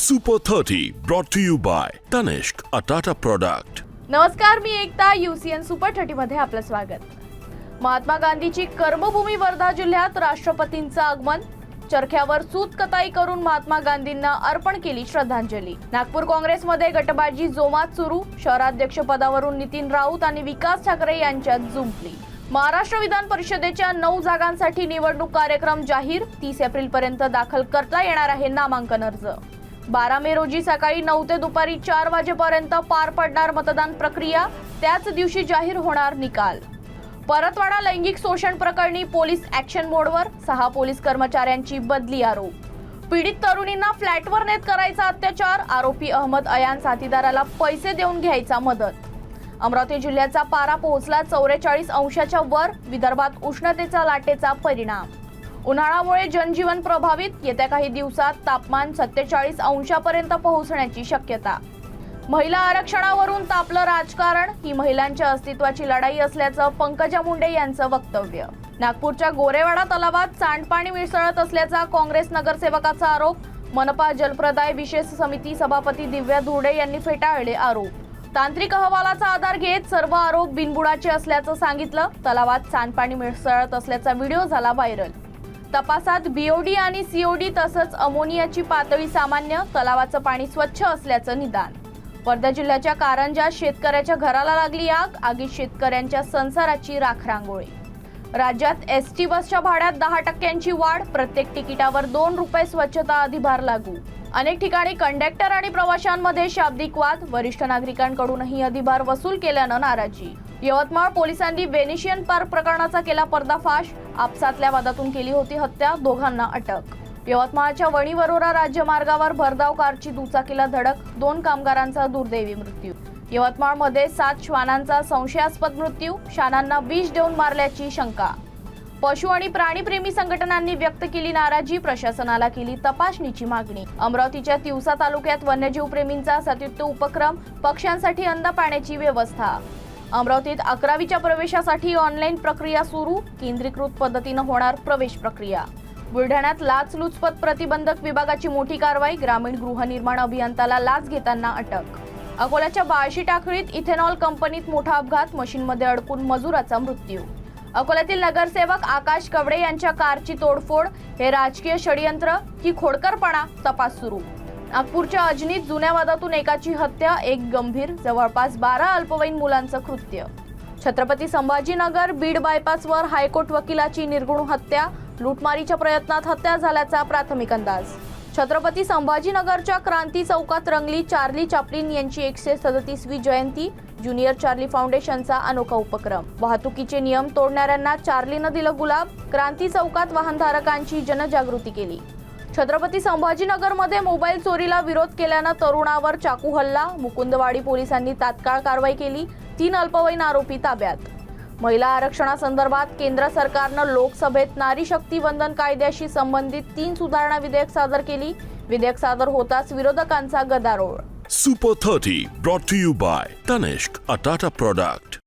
Super 30 brought to you by Tanishq, a Tata product. नमस्कार, मी एकता. UCN super 30 मध्ये आपलं स्वागत. महात्मा गांधीची कर्मभूमी वर्धा जिल्ह्यात राष्ट्रपतींचं आगमन. चरख्यावर सूत कताई करून महात्मा गांधींना अर्पण केली श्रद्धांजली. नागपूर काँग्रेसमध्ये गटबाजी जोमात सुरू. शहराध्यक्ष पदावरून नितीन राऊत आणि विकास ठाकरे यांच्यात जुंपली. महाराष्ट्र विधान परिषदेच्या 9 जागांसाठी निवडणूक कार्यक्रम जाहीर. 30 एप्रिलपर्यंत दाखल करता येणार आहे नामांकन अर्ज. 12 मे रोजी सकाळी 9 ते दुपारी 4 वाजेपर्यंत पार पडणार मतदान प्रक्रिया. त्याच दिवशी जाहीर होणार निकाल. परतवाडा लैंगिक शोषण प्रकरणी पोलीस ऍक्शन मोडवर. 6 पोलीस कर्मचाऱ्यांची बदली आरोप. पीडित तरुणींना फ्लॅटवर नेत करायचा अत्याचार. आरोपी अहमद अयान साथीदाराला पैसे देऊन घ्यायचा मदत. अमरावती जिल्ह्याचा पारा पोहोचला 44 अंशाच्या वर. विदर्भात उष्णतेचा लाटेचा परिणाम. उन्हाळ्यामुळे जनजीवन प्रभावित. येत्या काही दिवसात तापमान 47 अंशापर्यंत पोहोचण्याची शक्यता. महिला आरक्षणावरून तापलं राजकारण. ही महिलांच्या अस्तित्वाची लढाई असल्याचं पंकजा मुंडे यांचं वक्तव्य. नागपूरच्या गोरेवाडा तलावात सांडपाणी मिसळत असल्याचा काँग्रेस नगरसेवकाचा आरोप. मनपा जलप्रदाय विशेष समिती सभापती दिव्या धुर्डे यांनी फेटाळले आरोप. तांत्रिक अहवालाचा आधार घेत सर्व आरोप बिनबुडाचे असल्याचं सांगितलं. तलावात सांडपाणी मिसळत असल्याचा व्हिडिओ झाला व्हायरल. तपासात बीओडी आणि सीओडी तसंच अमोनियाची पातळी सामान्य. तलावाचं पाणी स्वच्छ असल्याचं निदान. वर्धा जिल्ह्याच्या कारंजात शेतकऱ्याच्या घराला लागली आग. आगीत शेतकऱ्यांच्या संसाराची राखरांगोळी. राज्यात एसटी बसच्या भाड्यात 10% वाढ. प्रत्येक तिकिटावर 2 रुपये स्वच्छता अधिभार लागू. अनेक ठिकाणी कंडक्टर आणि प्रवाशांमध्ये शाब्दिक वाद. वरिष्ठ नागरिकांकडूनही अधिभार वसूल केल्यानं नाराजी. यवतमाळ पोलिसांनी वेनिशियन पार्क प्रकरणाचा केला पर्दाफाश. आपसातल्या वादातून केली होती हत्या. दोघांना अटक. यवतमाळच्या वणी वरोरा राज्यमार्गावर भरधाव कारची दुचाकीला धडक. 2 कामगारांचा दुर्दैवी मृत्यू. यवतमाळमध्ये 7 श्वानांचा संशयास्पद मृत्यू. श्वानांना विष देऊन मारल्याची शंका. पशु आणि प्राणीप्रेमी संघटनांनी व्यक्त केली नाराजी. प्रशासनाला केली तपासणीची मागणी. अमरावतीच्या तिवसा तालुक्यात वन्यजीव प्रेमींचा सत्युक्त उपक्रम. पक्ष्यांसाठी अन्न पाण्याची व्यवस्था. अमरावतीत 11वीच्या प्रवेशासाठी ऑनलाईन प्रक्रिया सुरू. केंद्रीकृत पद्धतीनं होणार प्रवेश प्रक्रिया. बुलढाण्यात लाचलुचपत प्रतिबंधक विभागाची मोठी कारवाई. ग्रामीण गृहनिर्माण अभियंत्याला लाच घेताना अटक. अकोल्याच्या बाळशी टाकळीत इथेनॉल कंपनीत मोठा अपघात. मशीनमध्ये अडकून मजुराचा मृत्यू. अकोल्यातील नगरसेवक आकाश कवडे यांच्या कारची तोडफोड. हे राजकीय षडयंत्र की खोडकरपणा? तपास सुरू. नागपूरच्या अजनीत जुन्या वादातून एकाची हत्या. एक गंभीर. जवळपास 12 अल्पवयीन मुलांचं कृत्य. छत्रपती संभाजीनगर बीड बायपासवर हायकोर्ट वकिलाची निर्घृण हत्या. लुटमारीच्या प्रयत्नात हत्या झाल्याचा प्राथमिक अंदाज. छत्रपती संभाजीनगरच्या क्रांती चौकात रंगली चार्ली चॅप्लिन यांची 137वी जयंती. ज्युनियर चार्ली फाउंडेशनचा अनोखा उपक्रम. वाहतुकीचे नियम तोडणाऱ्यांना चार्लीनं दिलं गुलाब. क्रांती चौकात वाहनधारकांची जनजागृती केली. छत्रपती संभाजीनगरमध्ये मोबाईल चोरीला विरोध केल्यानं तरुणावर चाकू हल्ला. मुकुंदवाडी पोलिसांनी तात्काळ कारवाई केली. 3 अल्पवयीन आरोपी ताब्यात. महिला आरक्षणासंदर्भात केंद्र सरकारनं लोकसभेत नारी शक्ती वंदन कायद्याशी संबंधित 3 सुधारणा विधेयक सादर केली. विधेयक सादर होताच विरोधकांचा गदारोळ. Super 30 brought to you by Tanishq, a Tata product.